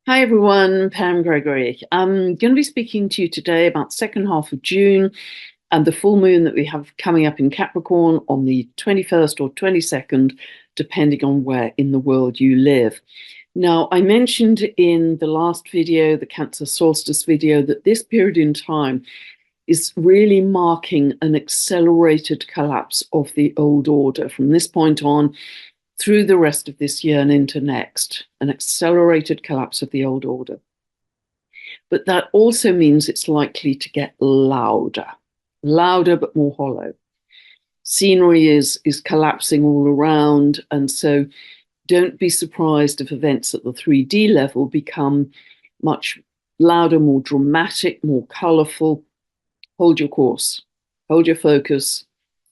Hi everyone, Pam Gregory. I'm going to be speaking to you today about second half of June and the full moon that we have coming up in Capricorn on the 21st or 22nd, depending on where in the world you live. Now, I mentioned in the last video, the Cancer solstice video, that this period in time is really marking an accelerated collapse of the old order. From this point on, through the rest of this year and into next, an accelerated collapse of the old order. But that also means it's likely to get louder but more hollow. Scenery is collapsing all around, and so don't be surprised if events at the 3D level become much louder, more dramatic, more colorful. Hold your course, hold your focus,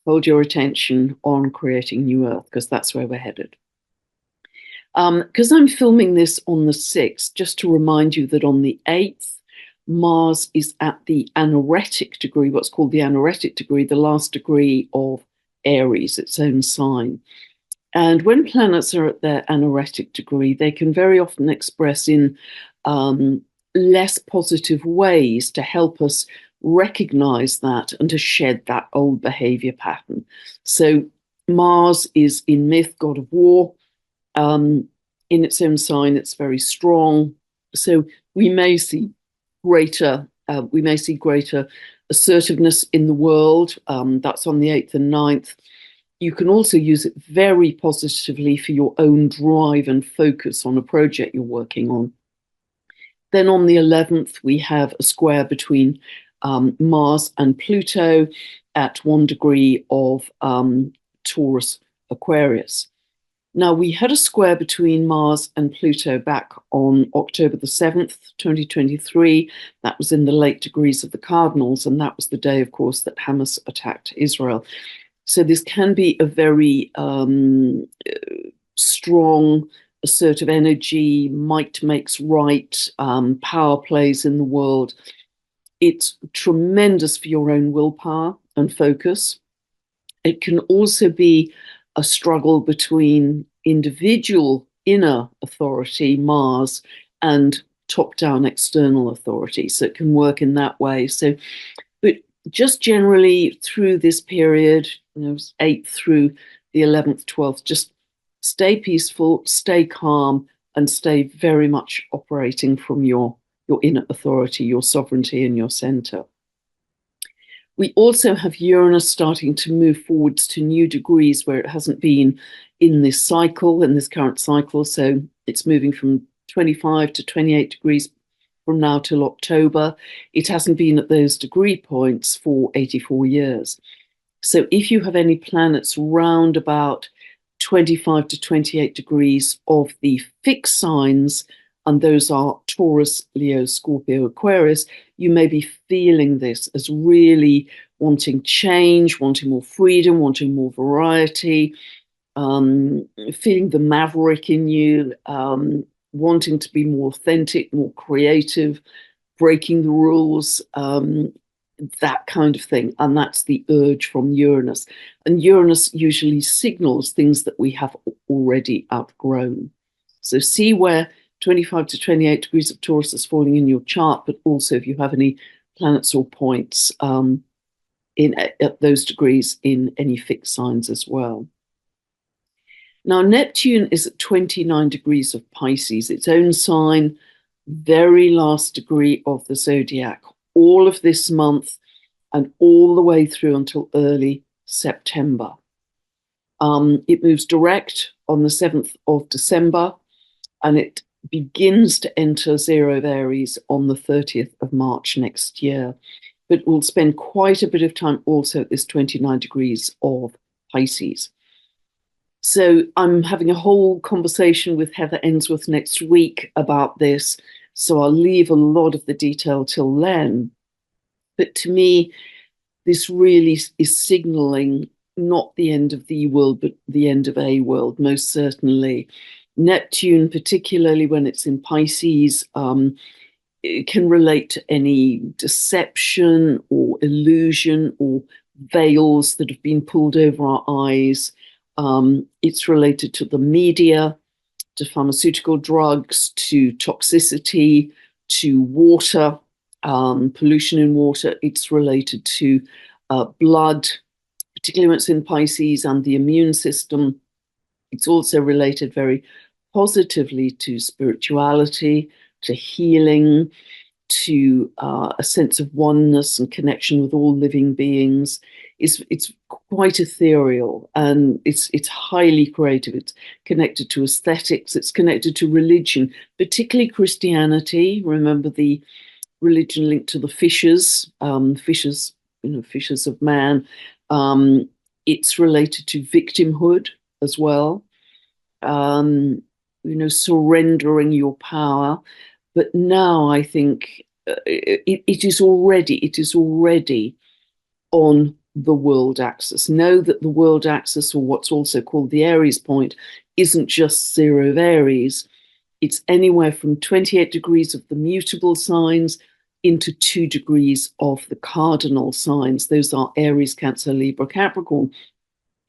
hold your attention on creating new Earth, because that's where we're headed. Because I'm filming this on the 6th, just to remind you that on the 8th, Mars is at the anaretic degree, what's called the anaretic degree, the last degree of Aries, its own sign. And when planets are at their anaretic degree, they can very often express in less positive ways to help us recognize that and to shed that old behavior pattern. So Mars is in myth, god of war. In its own sign, it's very strong. So we may see greater assertiveness in the world. That's on the 8th and 9th. You can also use it very positively for your own drive and focus on a project you're working on. Then on the 11th, we have a square between Mars and Pluto at 1 degree of Taurus Aquarius. Now, we had a square between Mars and Pluto back on October the 7th, 2023. That was in the late degrees of the cardinals, and that was the day, of course, that Hamas attacked Israel. So this can be a very strong, assertive energy, might makes right, power plays in the world. It's tremendous for your own willpower and focus. It can also be a struggle between individual inner authority, Mars, and top-down external authority. So it can work in that way. So, but just generally through this period, 8th through the 11th, 12th, just stay peaceful, stay calm, and stay very much operating from your inner authority, your sovereignty, and your center. We also have Uranus starting to move forwards to new degrees where it hasn't been in this cycle, in this current cycle. So it's moving from 25 to 28 degrees from now till October. It hasn't been at those degree points for 84 years. So if you have any planets round about 25 to 28 degrees of the fixed signs, and those are Taurus, Leo, Scorpio, Aquarius, you may be feeling this as really wanting change, wanting more freedom, wanting more variety, feeling the maverick in you, wanting to be more authentic, more creative, breaking the rules, that kind of thing. And that's the urge from Uranus. And Uranus usually signals things that we have already outgrown. So see where 25 to 28 degrees of Taurus is falling in your chart, but also if you have any planets or points at those degrees in any fixed signs as well. Now, Neptune is at 29 degrees of Pisces, its own sign, very last degree of the zodiac, all of this month and all the way through until early September. It moves direct on the 7th of December, and it begins to enter zero of Aries on the 30th of March next year. But we'll spend quite a bit of time also at this 29 degrees of Pisces. So I'm having a whole conversation with Heather Ensworth next week about this. So I'll leave a lot of the detail till then. But to me, this really is signaling not the end of the world, but the end of a world, most certainly. Neptune, particularly when it's in Pisces, it can relate to any deception or illusion or veils that have been pulled over our eyes. It's related to the media. to pharmaceutical drugs, to toxicity, to water, pollution in water. It's related to blood, particularly when it's in Pisces, and the immune system. It's also related very positively to spirituality, to healing, to a sense of oneness and connection with all living beings. It's quite ethereal, and it's highly creative. It's connected to aesthetics. It's connected to religion, particularly Christianity. Remember the religion linked to the fishes, fishes of man. It's related to victimhood as well. Surrendering your power. But now I think it is already on the world axis. Know that the world axis, or what's also called the Aries point, isn't just 0 of Aries. It's anywhere from 28 degrees of the mutable signs into 2 degrees of the cardinal signs. Those are Aries, Cancer, Libra, Capricorn.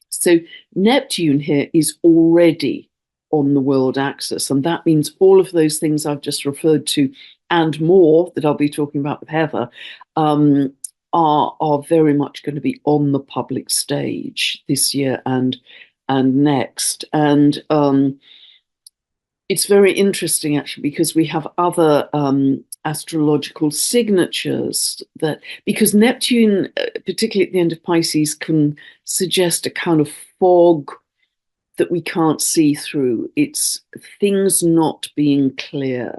So Neptune here is already on the world axis, and that means all of those things I've just referred to and more that I'll be talking about with Heather are very much going to be on the public stage this year and next. And it's very interesting actually, because we have other astrological signatures that, because Neptune, particularly at the end of Pisces, can suggest a kind of fog that we can't see through. It's things not being clear.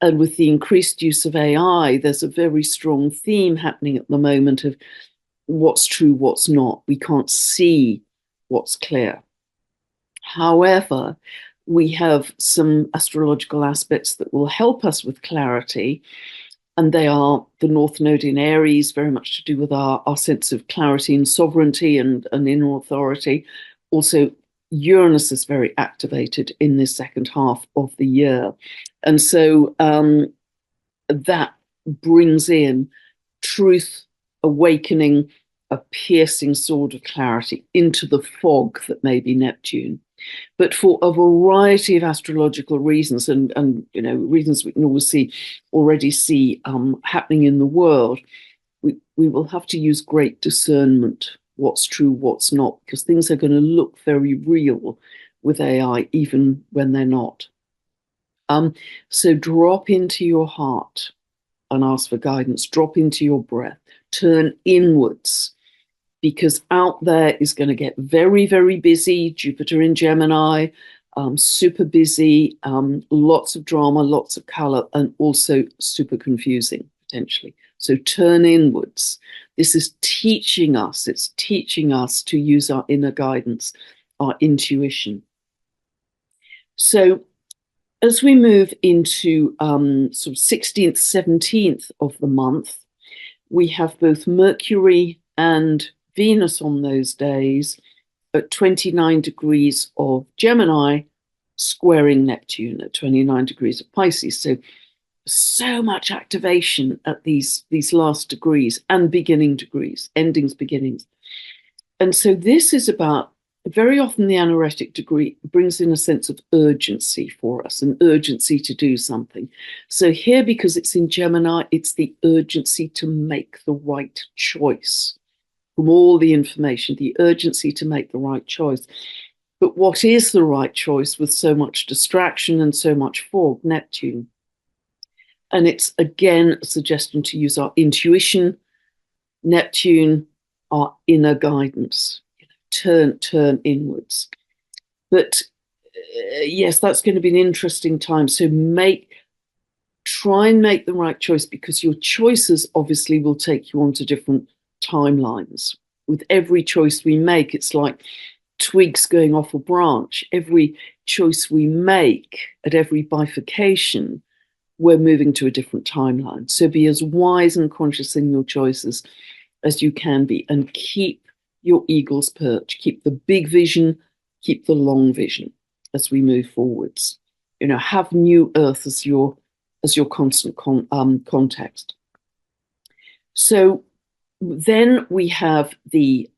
And with the increased use of AI, there's a very strong theme happening at the moment of what's true, what's not. We can't see what's clear. However, we have some astrological aspects that will help us with clarity, and they are the North Node in Aries, very much to do with our sense of clarity and sovereignty and inner authority. Also, Uranus is very activated in this second half of the year. And so that brings in truth, awakening, a piercing sword of clarity into the fog that may be Neptune. But for a variety of astrological reasons, and reasons we can already see happening in the world, we will have to use great discernment. What's true, what's not, because things are going to look very real with AI, even when they're not. So drop into your heart and ask for guidance. Drop into your breath. Turn inwards, because out there is going to get very, very busy. Jupiter in Gemini, super busy, lots of drama, lots of color, and also super confusing, potentially. So turn inwards. This is teaching us. It's teaching us to use our inner guidance, our intuition. So as we move into sort of 16th, 17th of the month, we have both Mercury and Venus on those days at 29 degrees of Gemini, squaring Neptune at 29 degrees of Pisces. So much activation at these last degrees and beginning degrees, endings, beginnings. And so this is about, very often the anaretic degree brings in a sense of urgency for us, an urgency to do something. So here, because it's in Gemini, it's the urgency to make the right choice from all the information, the urgency to make the right choice. But what is the right choice with so much distraction and so much fog? Neptune. And it's, again, a suggestion to use our intuition, Neptune, our inner guidance. Turn inwards. But yes, that's going to be an interesting time. So try and make the right choice, because your choices obviously will take you onto different timelines. With every choice we make, it's like twigs going off a branch. Every choice we make at every bifurcation, we're moving to a different timeline. So be as wise and conscious in your choices as you can be, and keep your eagle's perch. Keep the big vision, keep the long vision as we move forwards. Have New Earth as your constant context. So then we have the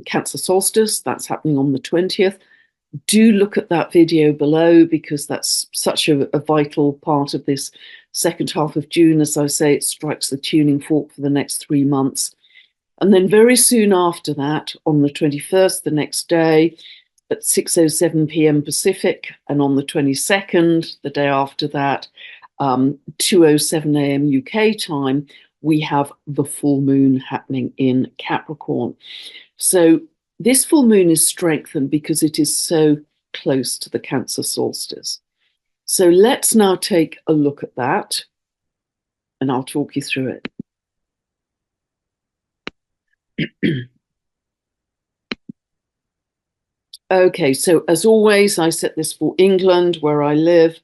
Cancer solstice. That's happening on the 20th. do look at that video below, because that's such a vital part of this second half of June. As I say, it strikes the tuning fork for the next 3 months. And then very soon after that, on the 21st, the next day, at 6:07 p.m. Pacific, and on the 22nd, the day after that, 2:07 a.m. UK time, we have the full moon happening in Capricorn. So this full moon is strengthened because it is so close to the Cancer solstice. So let's now take a look at that, and I'll talk you through it. Okay, so as always, I set this for England, where I live,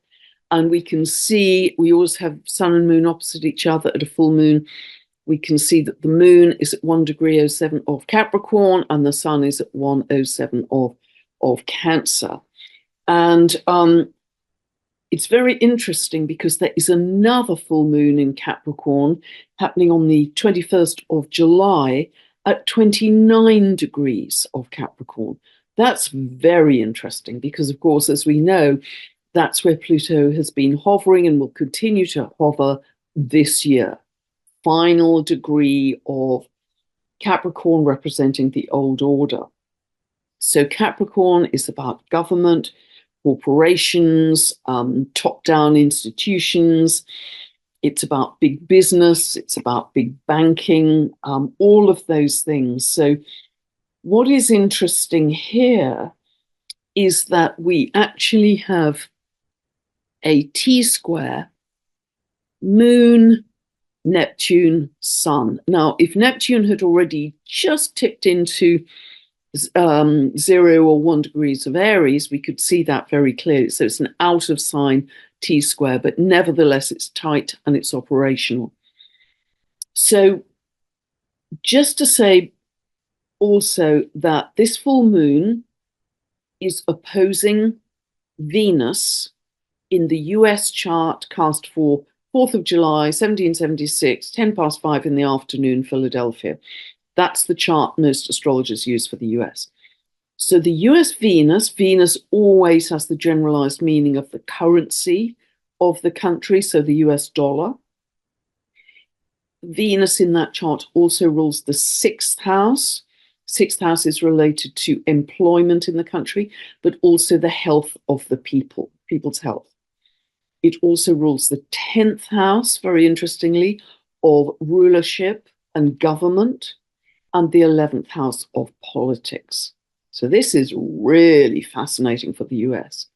and we can see we always have sun and moon opposite each other at a full moon. We can see that the moon is at 1°07 of Capricorn and the sun is at 1:07 of Cancer. And it's very interesting because there is another full moon in Capricorn happening on the 21st of July at 29 degrees of Capricorn. That's very interesting because, of course, as we know, that's where Pluto has been hovering and will continue to hover this year. Final degree of Capricorn representing the old order. So Capricorn is about government, corporations, top-down institutions. It's about big business. It's about big banking, all of those things. So what is interesting here is that we actually have a T-square, moon, Neptune, sun. Now, if Neptune had already just tipped into 0 or 1 degrees of Aries, we could see that very clearly. So it's an out of sign T-square, but nevertheless, it's tight and it's operational. So just to say also that this full moon is opposing Venus in the US chart cast for 4th of July, 1776, 10 past 5 in the afternoon, Philadelphia. That's the chart most astrologers use for the US. So the US Venus always has the generalized meaning of the currency of the country, so the US dollar. Venus in that chart also rules the 6th house. 6th house is related to employment in the country, but also the health of the people's health. It also rules the 10th house, very interestingly, of rulership and government, and the 11th house of politics. So this is really fascinating for the US,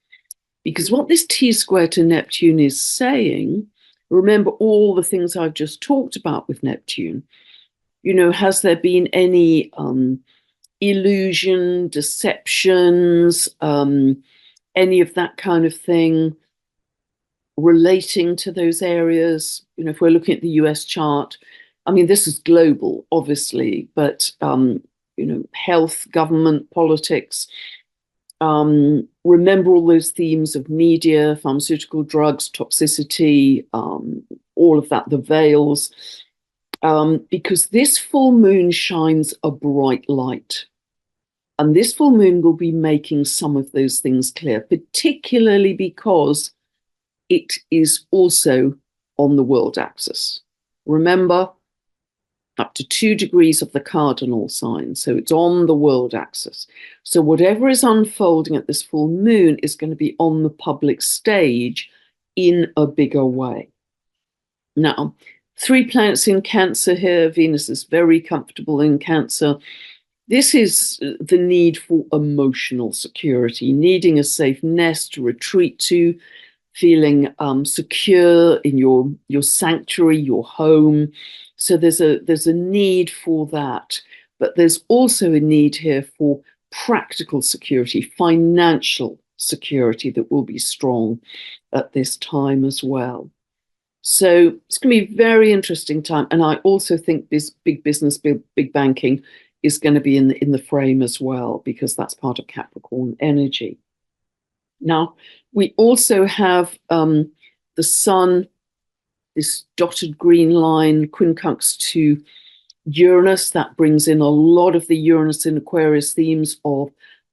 because what this T-square to Neptune is saying, remember all the things I've just talked about with Neptune, has there been any illusion, deceptions, any of that kind of thing relating to those areas? If we're looking at the US chart, I mean, this is global, obviously, but, health, government, politics, remember all those themes of media, pharmaceutical drugs, toxicity, all of that, the veils, because this full moon shines a bright light. And this full moon will be making some of those things clear, particularly because it is also on the world axis. Remember, up to 2 degrees of the cardinal sign. So it's on the world axis. So whatever is unfolding at this full moon is going to be on the public stage in a bigger way. Now, 3 planets in Cancer here. Venus is very comfortable in Cancer. This is the need for emotional security, needing a safe nest to retreat to, feeling secure in your sanctuary, your home. So there's a need for that, but there's also a need here for practical security, financial security that will be strong at this time as well. So it's going to be a very interesting time, and I also think this big business, big banking is going to be in the frame as well, because that's part of Capricorn energy. Now, we also have the sun, this dotted green line, quincunx to Uranus. That brings in a lot of the Uranus in Aquarius themes of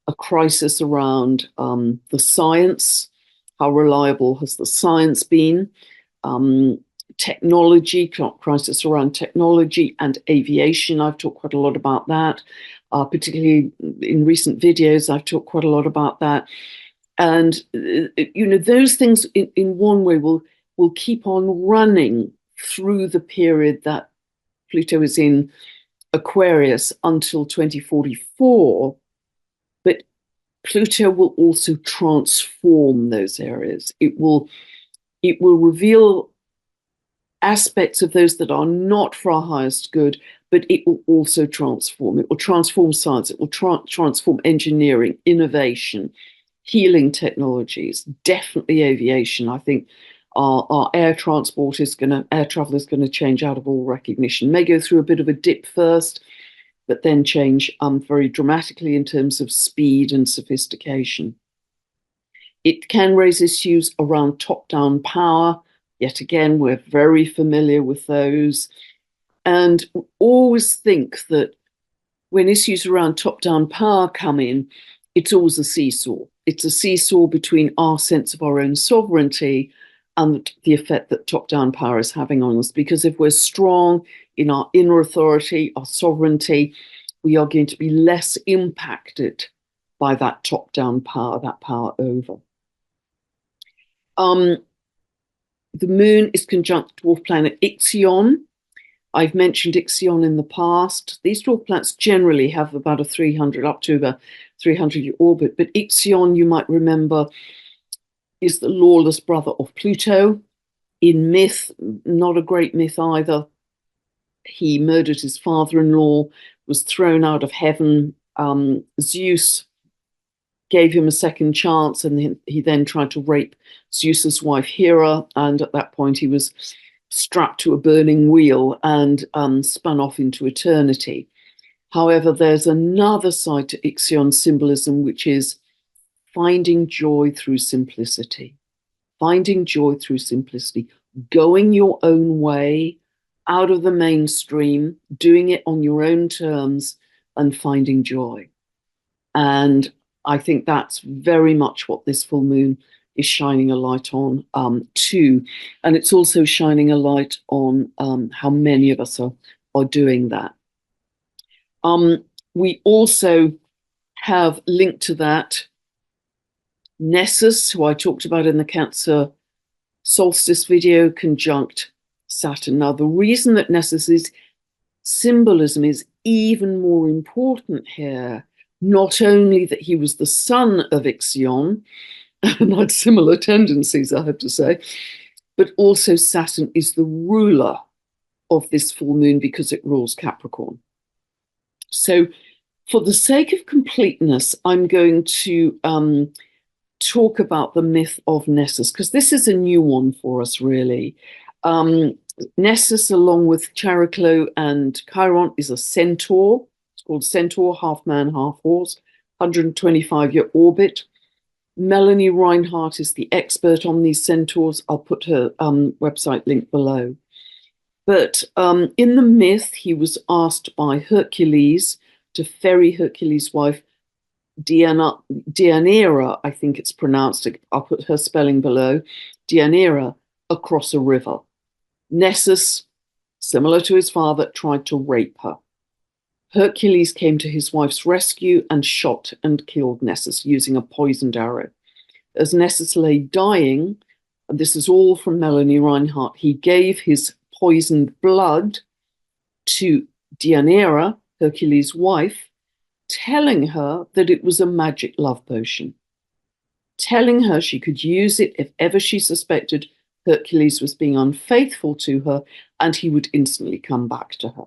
a crisis around the science. How reliable has the science been? Technology, crisis around technology and aviation. I've talked quite a lot about that, particularly in recent videos. I've talked quite a lot about that. And, those things in one way will keep on running through the period that Pluto is in Aquarius until 2044. But Pluto will also transform those areas. It will reveal aspects of those that are not for our highest good, but it will also transform. It will transform science. It will transform engineering, innovation, healing technologies, definitely aviation. I think our air transport air travel is going to change out of all recognition. May go through a bit of a dip first, but then change very dramatically in terms of speed and sophistication. It can raise issues around top-down power. Yet again, we're very familiar with those. And always think that when issues around top-down power come in, it's always a seesaw. It's a seesaw between our sense of our own sovereignty and the effect that top-down power is having on us. Because if we're strong in our inner authority, our sovereignty, we are going to be less impacted by that top-down power, that power over. The moon is conjunct dwarf planet Ixion. I've mentioned Ixion in the past. These dwarf planets generally have about a 300, up to a 300-year orbit, but Ixion, you might remember, is the lawless brother of Pluto. In myth, not a great myth either. He murdered his father-in-law, was thrown out of heaven. Zeus gave him a second chance, and he then tried to rape Zeus's wife Hera, and at that point he was strapped to a burning wheel and spun off into eternity. However, there's another side to Ixion symbolism, which is finding joy through simplicity. Finding joy through simplicity, going your own way, out of the mainstream, doing it on your own terms, and finding joy. And I think that's very much what this full moon is shining a light on too. And it's also shining a light on how many of us are doing that. We also have linked to that Nessus, who I talked about in the Cancer solstice video, conjunct Saturn. Now, the reason that Nessus's symbolism is even more important here, not only that he was the son of Ixion, and had similar tendencies, I have to say, but also Saturn is the ruler of this full moon because it rules Capricorn. So for the sake of completeness, I'm going to talk about the myth of Nessus, because this is a new one for us, really. Nessus, along with Chariclo and Chiron, is a centaur. It's called Centaur, half man, half horse, 125-year orbit. Melanie Reinhardt is the expert on these centaurs. I'll put her website link below. But in the myth, he was asked by Hercules to ferry Hercules' wife, Deianira, I think it's pronounced, I'll put her spelling below, Deianira, across a river. Nessus, similar to his father, tried to rape her. Hercules came to his wife's rescue and shot and killed Nessus using a poisoned arrow. As Nessus lay dying, and this is all from Melanie Reinhardt, he gave his poisoned blood to Deianira, Hercules' wife, telling her that it was a magic love potion, telling her she could use it if ever she suspected Hercules was being unfaithful to her, and he would instantly come back to her.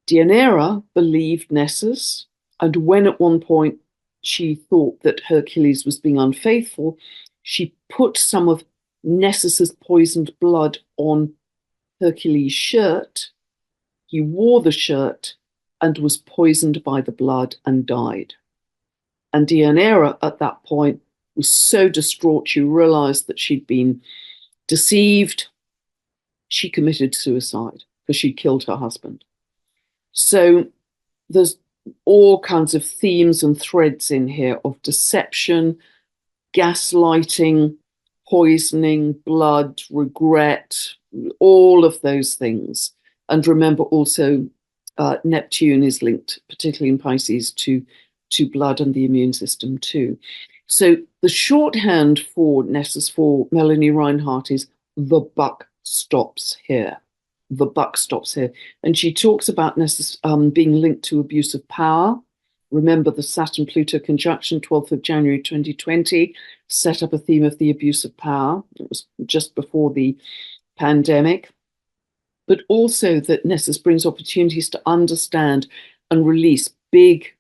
Deianira believed Nessus, and when at one point she thought that Hercules was being unfaithful, she put some of Nessus's poisoned blood on Hercules' shirt. He wore the shirt and was poisoned by the blood and died. And Deianira at that point was so distraught, she realized that she'd been deceived. She committed suicide because she'd killed her husband. So there's all kinds of themes and threads in here of deception, gaslighting, poisoning, blood, regret, all of those things. And remember also, Neptune is linked, particularly in Pisces, to blood and the immune system too. So the shorthand for Nessus for Melanie Reinhardt is the buck stops here. The buck stops here. And she talks about Nessus being linked to abuse of power. Remember the Saturn-Pluto conjunction, 12th of January 2020, set up a theme of the abuse of power. It was just before the pandemic. But also that Nessus brings opportunities to understand and release big,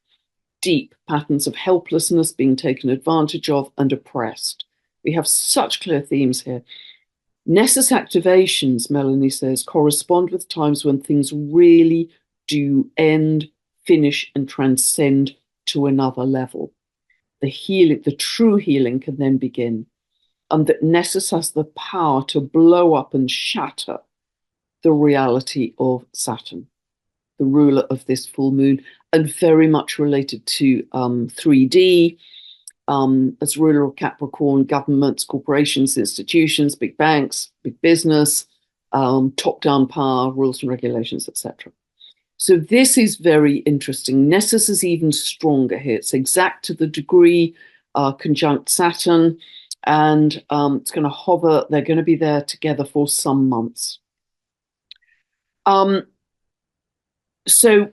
deep patterns of helplessness, being taken advantage of and oppressed. We have such clear themes here. Nessus activations, Melanie says, correspond with times when things really do end, finish, and transcend to another level. The healing, the true healing can then begin. And that Nessus has the power to blow up and shatter the reality of Saturn, the ruler of this full moon, and very much related to 3D, as ruler of Capricorn, governments, corporations, institutions, big banks, big business, top-down power, rules and regulations, etc. So this is very interesting. Nessus is even stronger here. It's exact to the degree, conjunct Saturn, and it's going to hover. They're going to be there together for some months. So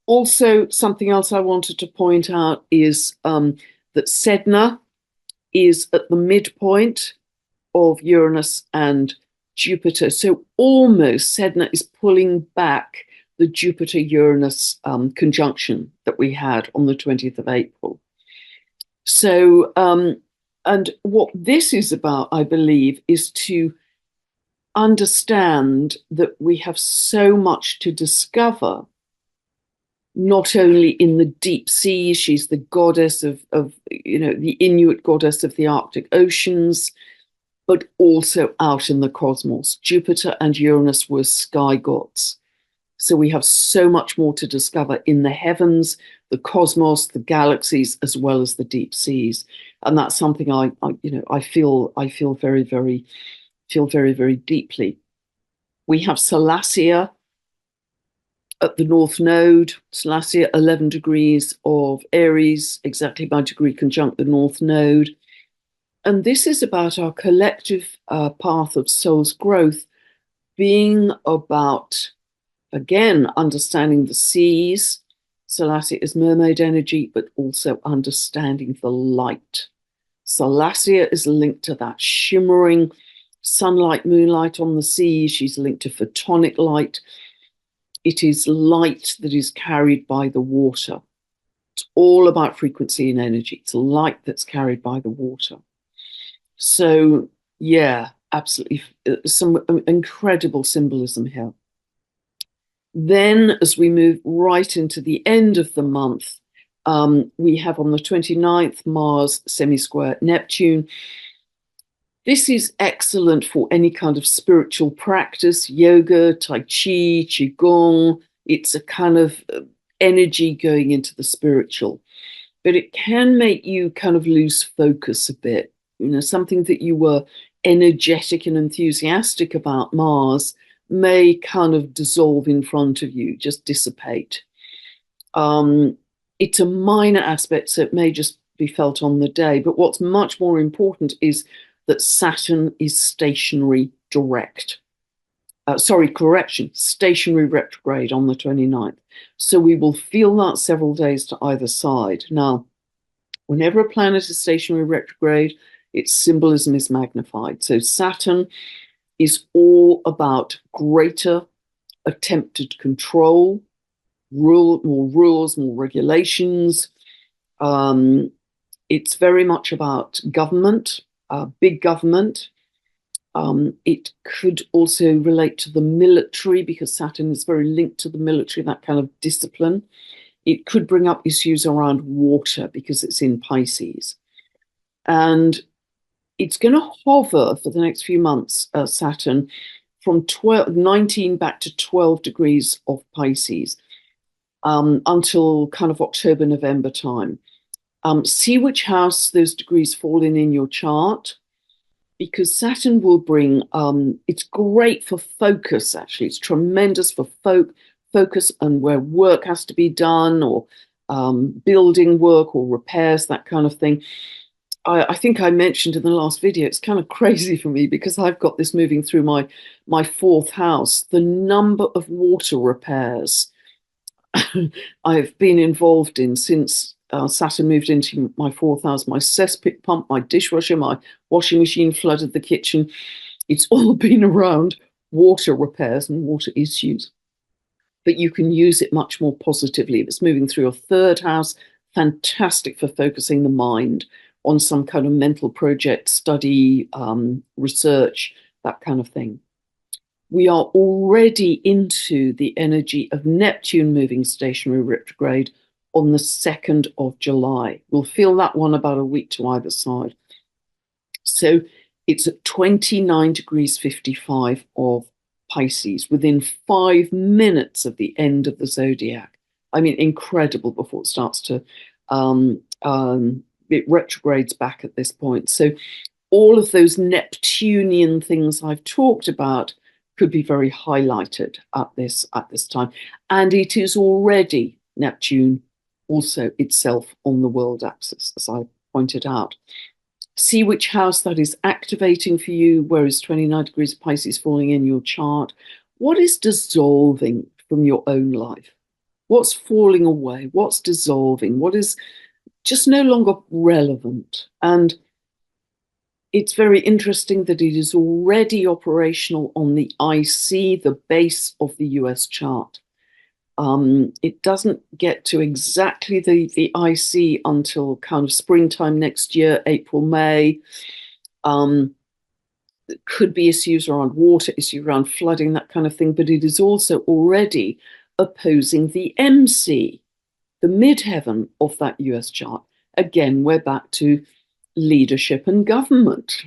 also something else I wanted to point out is that Sedna is at the midpoint of Uranus and Jupiter. So almost Sedna is pulling back the Jupiter-Uranus conjunction that we had on the 20th of April. So, and what this is about, I believe, is to understand that we have so much to discover, not only in the deep seas. She's the goddess of the Inuit goddess of the Arctic oceans, but also out in the cosmos. Jupiter and Uranus were sky gods. So we have so much more to discover in the heavens, the cosmos, the galaxies, as well as the deep seas. And that's something I feel very, very deeply. We have Salacia at the North Node. Salacia, 11 degrees of Aries, exactly by degree conjunct the North Node. And this is about our collective path of soul's growth being about, again, understanding the seas. Salacia is mermaid energy, but also understanding the light. Salacia is linked to that shimmering sunlight, moonlight on the sea. She's linked to photonic light. It is light that is carried by the water. It's all about frequency and energy. It's light that's carried by the water. So, yeah, absolutely, some incredible symbolism here. Then, as we move right into the end of the month, we have on the 29th, Mars semi-square Neptune. This is excellent for any kind of spiritual practice, yoga, tai chi, qigong. It's a kind of energy going into the spiritual. But it can make you kind of lose focus a bit. Something that you were energetic and enthusiastic about, Mars, may kind of dissolve in front of you, just dissipate. It's a minor aspect, so it may just be felt on the day. But what's much more important is that Saturn is stationary direct. Stationary retrograde on the 29th. So we will feel that several days to either side. Now, whenever a planet is stationary retrograde, its symbolism is magnified. So Saturn is all about greater attempted control, more rules, more regulations. It's very much about government, big government. It could also relate to the military because Saturn is very linked to the military, that kind of discipline. It could bring up issues around water because it's in Pisces. And it's going to hover for the next few months, Saturn, from 19 back to 12 degrees of Pisces. until kind of October, November time. See which house those degrees fall in your chart, because Saturn will bring, it's great for focus, actually. It's tremendous for focus and where work has to be done, or building work or repairs, that kind of thing. I think I mentioned in the last video, it's kind of crazy for me because I've got this moving through my fourth house. The number of water repairs I've been involved in since Saturn moved into my fourth house, my cesspit pump, my dishwasher, my washing machine flooded the kitchen. It's all been around water repairs and water issues. But you can use it much more positively. If it's moving through your third house, fantastic for focusing the mind on some kind of mental project, study, research, that kind of thing. We are already into the energy of Neptune moving stationary retrograde on the 2nd of July. We'll feel that one about a week to either side. So it's at 29 degrees 55 of Pisces, within 5 minutes of the end of the zodiac. I mean, incredible before it starts to, it retrogrades back at this point. So all of those Neptunian things I've talked about could be very highlighted at this time. And it is already Neptune also itself on the world axis, as I pointed out. See which house that is activating for you. Where is 29 degrees of Pisces falling in your chart? What is dissolving from your own life? What's falling away? What's dissolving? What is just no longer relevant? And it's very interesting that it is already operational on the IC, the base of the US chart. It doesn't get to exactly the IC until kind of springtime next year, April, May. There could be issues around water, issues around flooding, that kind of thing, but it is also already opposing the MC, the midheaven of that US chart. Again, we're back to leadership and government.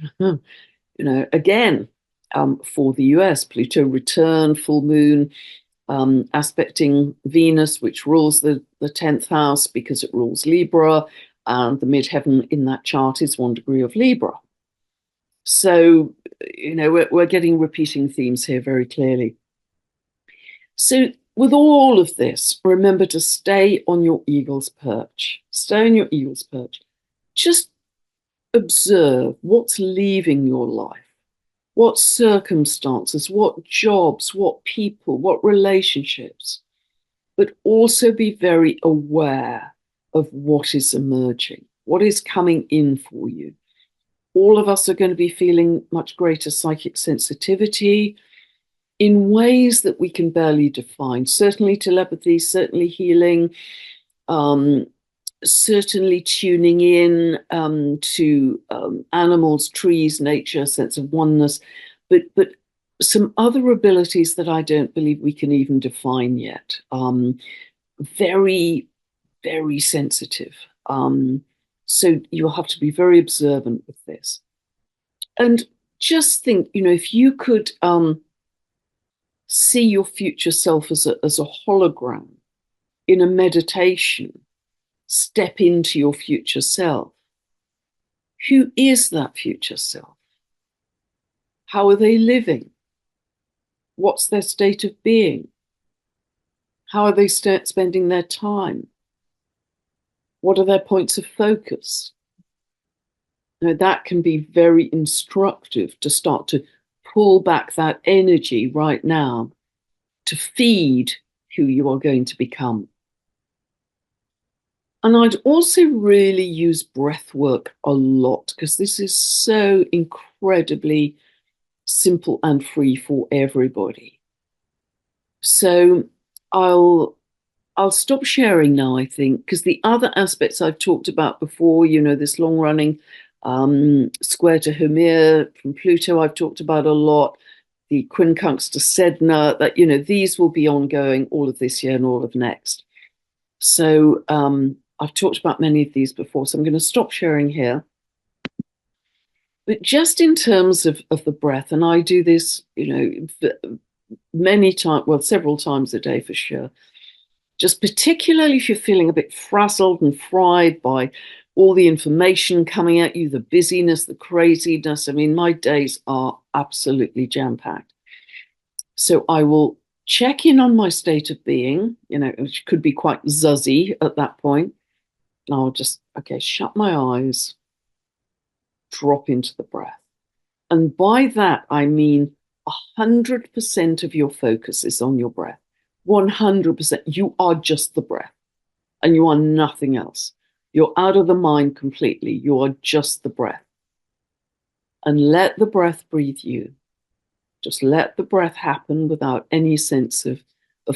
Again, for the US, Pluto return, full moon, aspecting Venus, which rules the 10th house because it rules Libra, and the midheaven in that chart is 1 degree of Libra. So, we're getting repeating themes here very clearly. So with all of this, remember to stay on your eagle's perch. Stay on your eagle's perch. Just observe what's leaving your life. What circumstances, what jobs, what people, what relationships, but also be very aware of what is emerging, what is coming in for you. All of us are going to be feeling much greater psychic sensitivity in ways that we can barely define. Certainly telepathy, certainly healing, certainly tuning in to animals, trees, nature, sense of oneness, but some other abilities that I don't believe we can even define yet. Very, very sensitive. So you'll have to be very observant with this. And just think, if you could see your future self as a hologram in a meditation, step into your future self. Who is that future self? How are they living? What's their state of being? How are they spending their time? What are their points of focus? That can be very instructive to start to pull back that energy right now to feed who you are going to become. And I'd also really use breath work a lot, because this is so incredibly simple and free for everybody. So I'll stop sharing now, I think, because the other aspects I've talked about before, this long-running square to Hermia from Pluto, I've talked about a lot. The quincunx to Sedna, that, these will be ongoing all of this year and all of next. So I've talked about many of these before, so I'm going to stop sharing here. But just in terms of the breath, and I do this, many times, well, several times a day for sure. Just particularly if you're feeling a bit frazzled and fried by all the information coming at you, the busyness, the craziness. I mean, my days are absolutely jam-packed. So I will check in on my state of being, which could be quite zuzzy at that point. And I'll just, okay, shut my eyes, drop into the breath. And by that, I mean 100% of your focus is on your breath. 100%. You are just the breath and you are nothing else. You're out of the mind completely. You are just the breath. And let the breath breathe you. Just let the breath happen without any sense of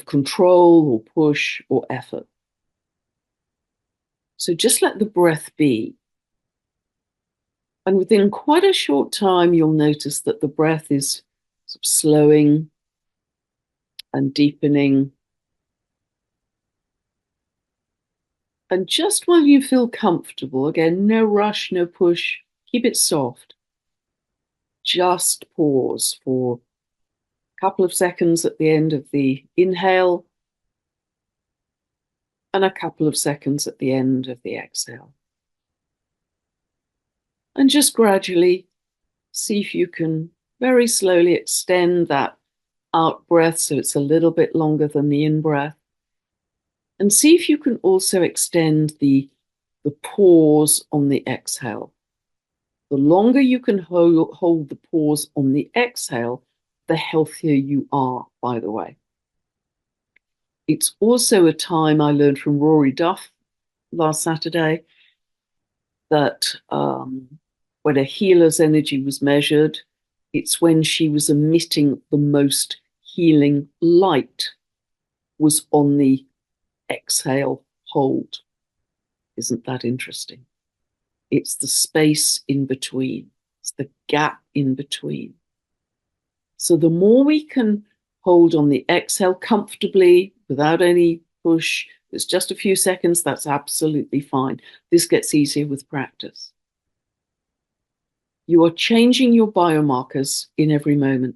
control or push or effort. So just let the breath be. And within quite a short time, you'll notice that the breath is sort of slowing and deepening. And just when you feel comfortable, again, no rush, no push, keep it soft. Just pause for a couple of seconds at the end of the inhale and a couple of seconds at the end of the exhale. And just gradually see if you can very slowly extend that out breath so it's a little bit longer than the in breath. And see if you can also extend the pause on the exhale. The longer you can hold the pause on the exhale, the healthier you are, by the way. It's also a time I learned from Rory Duff last Saturday that when a healer's energy was measured, it's when she was emitting the most healing light was on the exhale hold. Isn't that interesting? It's the space in between. It's the gap in between. So the more we can hold on the exhale comfortably without any push, it's just a few seconds, that's absolutely fine. This gets easier with practice. You are changing your biomarkers in every moment.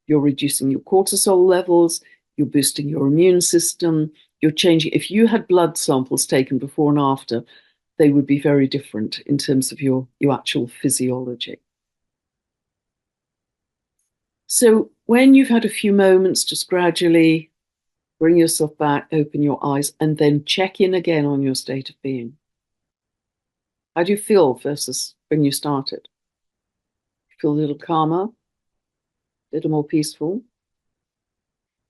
You're reducing your cortisol levels, you're boosting your immune system, you're changing. If you had blood samples taken before and after, they would be very different in terms of your actual physiology. So when you've had a few moments, just gradually bring yourself back, open your eyes, and then check in again on your state of being. How do you feel versus when you started? Feel a little calmer, a little more peaceful?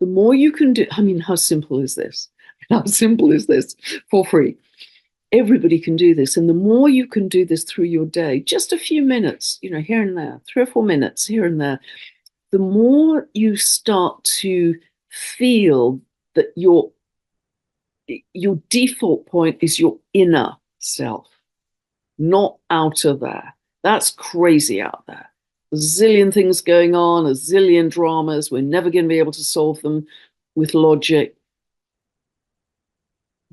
The more you can do, I mean, how simple is this? How simple is this? For free. Everybody can do this. And the more you can do this through your day, just a few minutes, here and there, 3 or 4 minutes here and there, the more you start to feel that your default point is your inner self, not outer there. That's crazy out there. A zillion things going on, a zillion dramas. We're never going to be able to solve them with logic.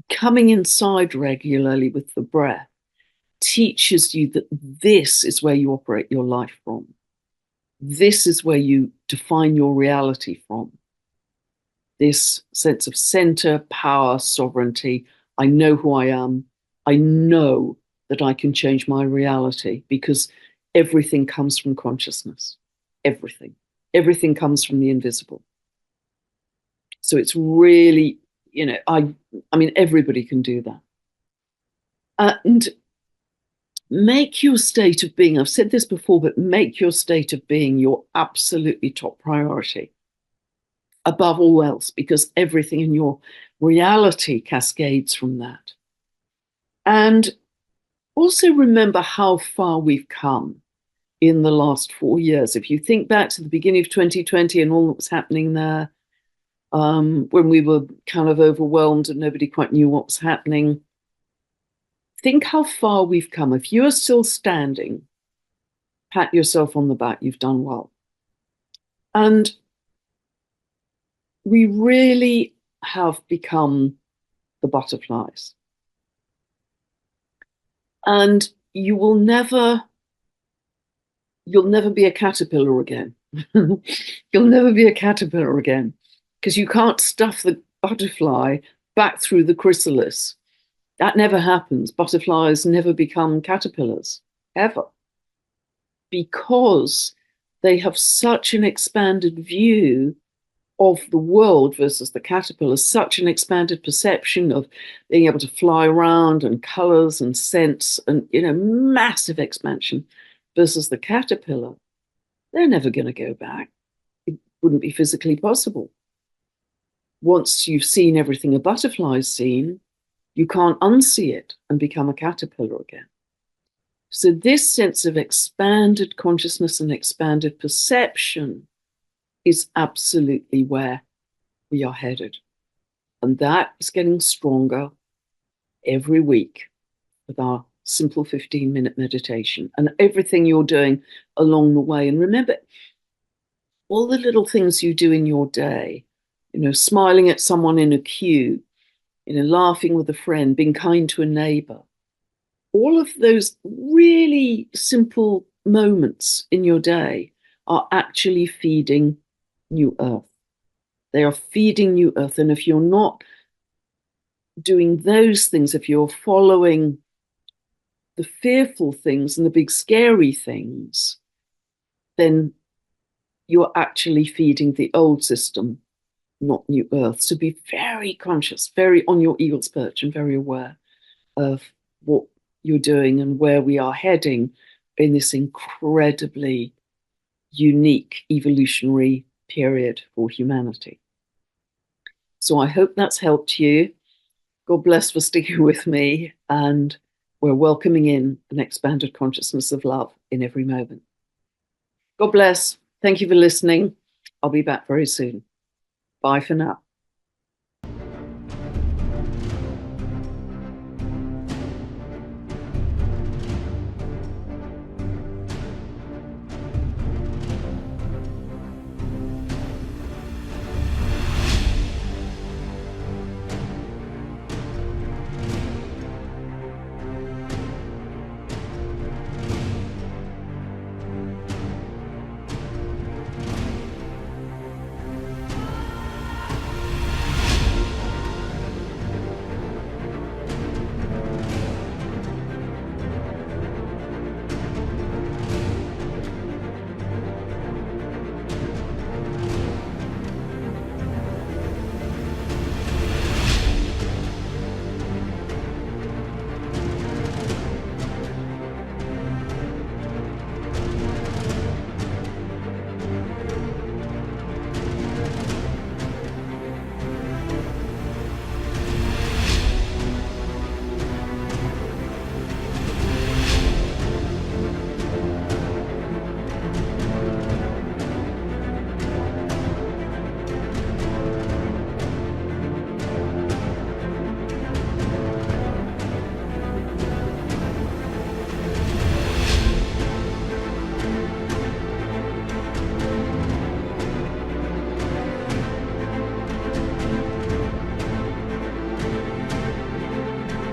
Coming inside regularly with the breath teaches you that this is where you operate your life from. This is where you define your reality from. This sense of center, power, sovereignty. I know who I am. I know that I can change my reality because everything comes from consciousness. Everything. Everything comes from the invisible. So it's really, I mean, everybody can do that. And make your state of being, I've said this before, but make your state of being your absolutely top priority above all else, because everything in your reality cascades from that. And also remember how far we've come in the last 4 years. If you think back to the beginning of 2020 and all that was happening there, when we were kind of overwhelmed and nobody quite knew what was happening, think how far we've come. If you are still standing, pat yourself on the back, you've done well. And we really have become the butterflies. And you'll never be a caterpillar again. You'll never be a caterpillar again because you can't stuff the butterfly back through the chrysalis. That never happens. Butterflies never become caterpillars, ever, because they have such an expanded view of the world versus the caterpillar, such an expanded perception of being able to fly around and colors and scents and, massive expansion versus the caterpillar. They're never going to go back. It wouldn't be physically possible. Once you've seen everything a butterfly's seen, you can't unsee it and become a caterpillar again. So this sense of expanded consciousness and expanded perception is absolutely where we are headed. And that is getting stronger every week with our simple 15-minute meditation and everything you're doing along the way. And remember, all the little things you do in your day, smiling at someone in a queue, laughing with a friend, being kind to a neighbor, all of those really simple moments in your day are actually feeding New Earth. They are feeding New Earth. And if you're not doing those things, if you're following the fearful things and the big scary things, then you're actually feeding the old system, not New Earth. So be very conscious, very on your eagle's perch and very aware of what you're doing and where we are heading in this incredibly unique evolutionary period for humanity. So I hope that's helped you. God bless for sticking with me, and we're welcoming in an expanded consciousness of love in every moment. God bless. Thank you for listening. I'll be back very soon. Bye for now.